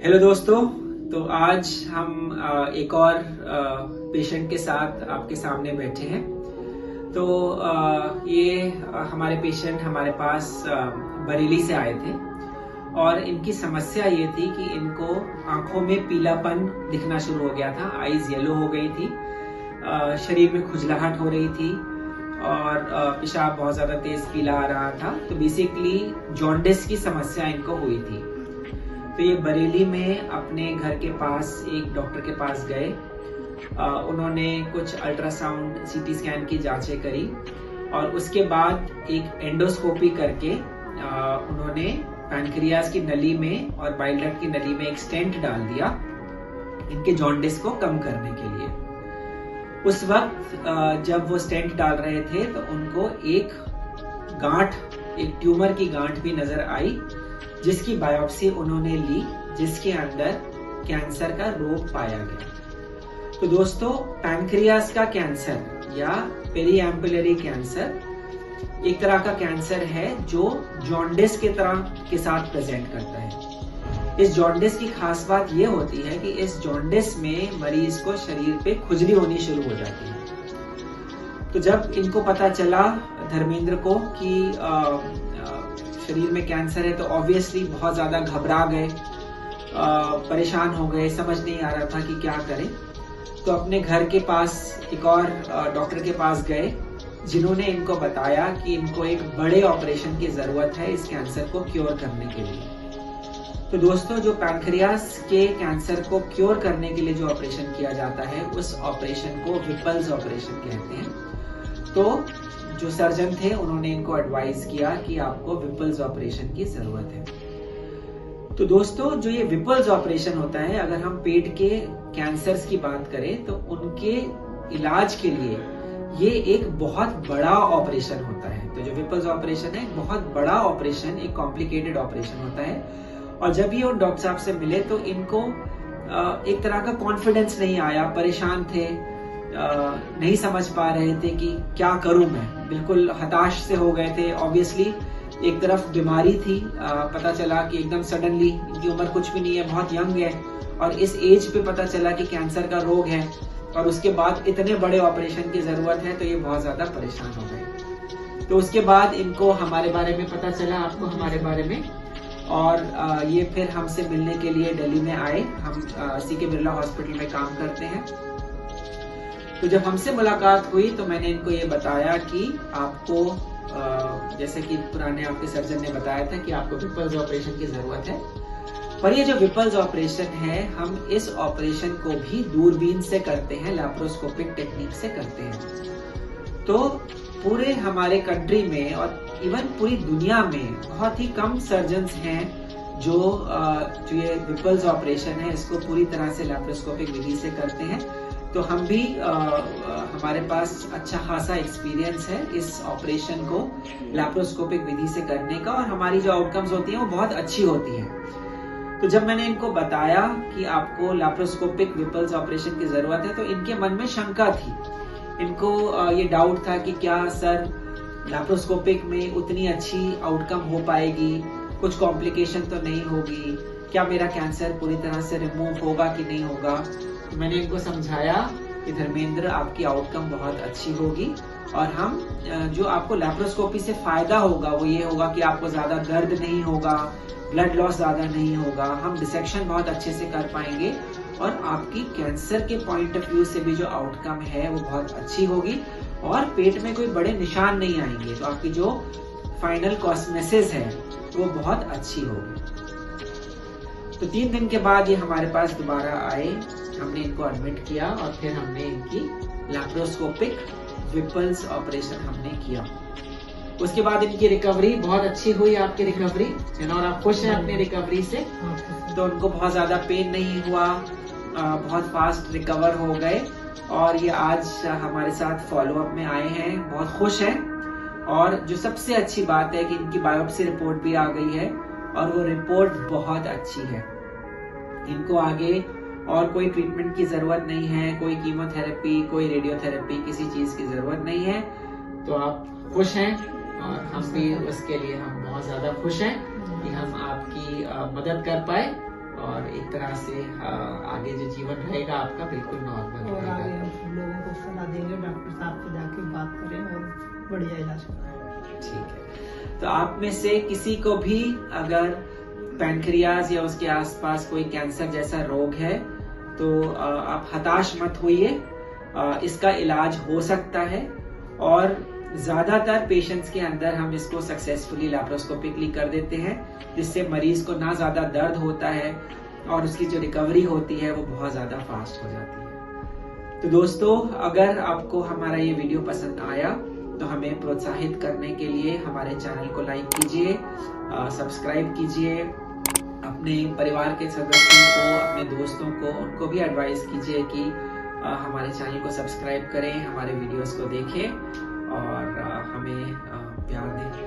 Hello दोस्तों, तो आज हम एक और पेशेंट के साथ आपके सामने बैठे हैं। तो ये हमारे पेशेंट हमारे पास बरेली से आए थे और इनकी समस्या ये थी कि इनको आंखों में पीलापन दिखना शुरू हो गया था, आईज येलो हो गई थी, शरीर में खुजलाहट हो रही थी और पेशाब बहुत ज्यादा तेज पीला आ रहा था। तो बेसिकली जॉन्डिस की समस्या इनको हुई थी। तो ये बरेली में अपने घर के पास एक डॉक्टर के पास गए। उन्होंने कुछ अल्ट्रासाउंड सीटी स्कैन की जांचें करी और उसके बाद एक एंडोस्कोपी करके उन्होंने पैनक्रियाज की नली में और बाइल डक्ट की नली में एक स्टेंट डाल दिया इनके जॉन्डिस को कम करने के लिए। उस वक्त जब वो स्टेंट डाल रहे थे तो उनको एक ट्यूमर की गांठ भी नजर आई, जिसकी बायोप्सी उन्होंने ली, जिसके अंदर कैंसर का रोग पाया गया। तो दोस्तों, पैनक्रियाज का कैंसर या पेरीएम्पुलरी कैंसर एक तरह का कैंसर है जो जॉन्डिस के साथ प्रेजेंट करता है। इस जॉन्डिस की खास बात यह होती है कि इस जॉन्डिस में मरीज को शरीर पे खुजली होनी शुरू हो जाती है। तो जब इनको पता चला धर्मेंद्र को कि शरीर में कैंसर है तो ऑब्वियसली बहुत ज्यादा घबरा गए, परेशान हो गए, समझ नहीं आ रहा था कि क्या करें। तो अपने घर के पास एक और डॉक्टर के पास गए, जिन्होंने इनको बताया कि इनको एक बड़े ऑपरेशन की जरूरत है इस कैंसर को क्योर करने के लिए। तो दोस्तों, जो पैनक्रियाज के कैंसर को क्योर करने के लिए जो ऑपरेशन किया जाता है, उस ऑपरेशन को विपल्स ऑपरेशन कहते हैं। तो जो सर्जन थे उन्होंने इनको एडवाइस किया कि आपको विपल्स ऑपरेशन की जरूरत है। तो दोस्तों, जो ये विपल्स ऑपरेशन होता है, अगर हम पेट के कैंसर्स की बात करें तो उनके इलाज के लिए ये एक बहुत बड़ा ऑपरेशन होता है। तो जो विपल्स ऑपरेशन है, बहुत बड़ा ऑपरेशन, एक कॉम्प्लिकेटेड ऑपरेशन होता है। और जब ये उन डॉक्टर साहब से मिले तो इनको एक तरह का कॉन्फिडेंस नहीं आया, परेशान थे, नहीं समझ पा रहे थे कि क्या करूं मैं, बिल्कुल हताश से हो गए थे। ऑब्वियसली एक तरफ बीमारी थी, पता चला कि एकदम सडनली, इनकी उम्र कुछ भी नहीं है, बहुत यंग है और इस एज पे पता चला कि कैंसर का रोग है और उसके बाद इतने बड़े ऑपरेशन की जरूरत है, तो ये बहुत ज्यादा परेशान हो गए। तो उसके बाद इनको हमारे बारे में पता चला, आपको हमारे बारे में, और ये फिर हमसे मिलने के लिए दिल्ली में आए। हम CK बिरला हॉस्पिटल में काम करते हैं। तो जब हमसे मुलाकात हुई तो मैंने इनको ये बताया कि आपको जैसे कि पुराने आपके सर्जन ने बताया था कि आपको विपल्स ऑपरेशन की जरूरत है, पर ये जो विपल्स ऑपरेशन है, हम इस ऑपरेशन को भी दूरबीन से करते हैं, लैप्रोस्कोपिक टेक्निक से करते हैं। तो पूरे हमारे कंट्री में और इवन पूरी दुनिया में बहुत ही कम सर्जन्स हैं जो ये विपल्स ऑपरेशन है इसको पूरी तरह से लैप्रोस्कोपिक विधि से करते हैं। तो हम भी हमारे पास अच्छा खासा एक्सपीरियंस है इस ऑपरेशन को लैप्रोस्कोपिक विधि से करने का, और हमारी जो आउटकम्स होती हैं वो बहुत अच्छी होती हैं। तो जब मैंने इनको बताया कि आपको लैप्रोस्कोपिक विपल्स ऑपरेशन की जरूरत है, तो इनके मन में शंका थी। इनको ये डाउट था कि क्या सर लैप्रोस्कोपिक में उतनी अच्छी आउटकम हो पाएगी, कुछ कॉम्प्लिकेशन तो नहीं होगी, क्या मेरा कैंसर पूरी तरह से रिमूव होगा कि नहीं होगा। तो मैंने इनको समझाया कि धर्मेंद्र, आपकी आउटकम बहुत अच्छी होगी और हम जो आपको लैप्रोस्कोपी से फायदा होगा वो ये होगा कि आपको ज्यादा दर्द नहीं होगा, ब्लड लॉस ज्यादा नहीं होगा, हम डिसेक्शन बहुत अच्छे से कर पाएंगे और आपकी कैंसर के पॉइंट ऑफ व्यू से भी जो आउटकम है वो बहुत अच्छी होगी और पेट में कोई बड़े निशान नहीं आएंगे। तो आपकी जो फाइनल कॉस्मेसिस है वो बहुत अच्छी होगी। तो 3 दिन के बाद ये हमारे पास दोबारा आए, हमने इनको एडमिट किया और फिर हमने इनकी लैप्रोस्कोपिक विपल्स ऑपरेशन हमने किया। उसके बाद इनकी रिकवरी बहुत अच्छी हुई। आपकी रिकवरी है ना, और आप खुश हैं अपनी रिकवरी से? तो उनको बहुत ज्यादा पेन नहीं हुआ, बहुत फास्ट रिकवर हो गए और ये आज हमारे साथ फॉलोअप में आए हैं, बहुत खुश हैं। और जो सबसे अच्छी बात है कि इनकी बायोप्सी रिपोर्ट भी आ गई है और वो रिपोर्ट बहुत अच्छी है। इनको आगे और कोई ट्रीटमेंट की जरूरत नहीं है, कोई कीमोथेरेपी, कोई रेडियोथेरेपी, किसी चीज की जरूरत नहीं है। तो आप खुश हैं और हम भी उसके लिए हम बहुत ज्यादा खुश हैं कि हम आपकी मदद कर पाए और एक तरह से आगे जो जीवन रहेगा आपका बिल्कुल नॉर्मल और आगे रहेगा। हम लोगों को सलाह देंगे डॉक्टर साहब से जाके बात करें और बढ़िया इलाज कराएं। ठीक है, तो आप में से किसी को भी अगर पैनक्रियाज या उसके आसपास कोई कैंसर जैसा रोग है तो आप हताश मत होइए, इसका इलाज हो सकता है और ज्यादातर पेशेंट्स के अंदर हम इसको सक्सेसफुली लैप्रोस्कोपिकली कर देते हैं, जिससे मरीज को ना ज्यादा दर्द होता है और उसकी जो रिकवरी होती है वो बहुत ज्यादा फास्ट हो जाती है। तो दोस्तों, अगर आपको हमारा ये वीडियो पसंद आया तो हमें प्रोत्साहित करने के लिए हमारे चैनल को लाइक कीजिए, सब्सक्राइब कीजिए, अपने परिवार के सदस्यों को, अपने दोस्तों को, उनको भी एडवाइस कीजिए कि हमारे चैनल को सब्सक्राइब करें, हमारे वीडियोस को देखें और हमें प्यार दें।